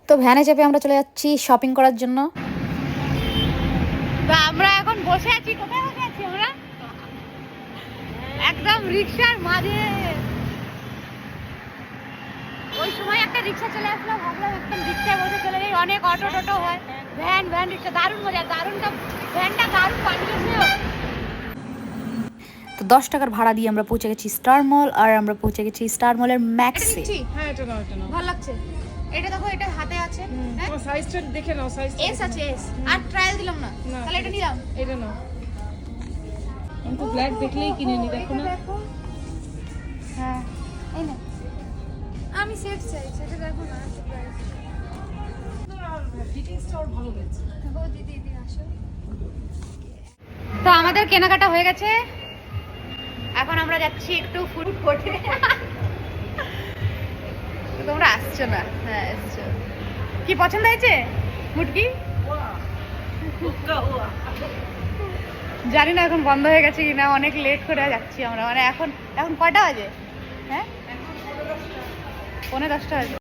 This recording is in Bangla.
তো ভ্যানে চেপে আমরা চলে যাচ্ছি শপিং করার জন্য। আমরা এখন বসে আছি, কোথায় বসে আছি আমরা? একদম রিক্সার মাঝে। ওই সময় একটা রিক্সা চলে আসলো, ভাবলাম একদম রিক্সায় বসে চলে যাই। অনেক অটো টোটো হয়, ভ্যান রিক্সা, দারুণ মজা, দারুণটা ভ্যানটা দারুণ কন্ডিশনেও। তো 10 টাকার ভাড়া দিয়ে আমরা পৌঁছে গেছি স্টার মল, আর আমরা পৌঁছে গেছি স্টার মলের ম্যাক্সে। হ্যাঁ এটা নাও, এটা নাও। ভালো লাগছে এটা, দেখো এটা হাতে আছে, হ্যাঁ তোমার সাইজটা দেখে নাও, সাইজটা এস আছে, এস। আর ট্রায়াল দিলাম না, না, তাহলে এটা নিলাম। এটা নাও। আমি তো ব্ল্যাক দেখলেই কিনে নি, দেখো না। হ্যাঁ এই না, আমি সেট চাই, সেটা দেখো না। ফিটিংসটা ওর ভালো হয়েছে। ও দিদি দিদি আসো। তো আমাদের কেনাকাটা হয়ে গেছে, এখন আমরা যাচ্ছি একটু ফুড কোর্টে। তোমরা আসছো না? হ্যাঁ আসছো। কি পছন্দ হয়েছে মুটকি? জানি না এখন বন্ধ হয়ে গেছে কিনা, অনেক লেট করে যাচ্ছি আমরা। মানে এখন কয়টা বাজে? হ্যাঁ 9:45 বাজে।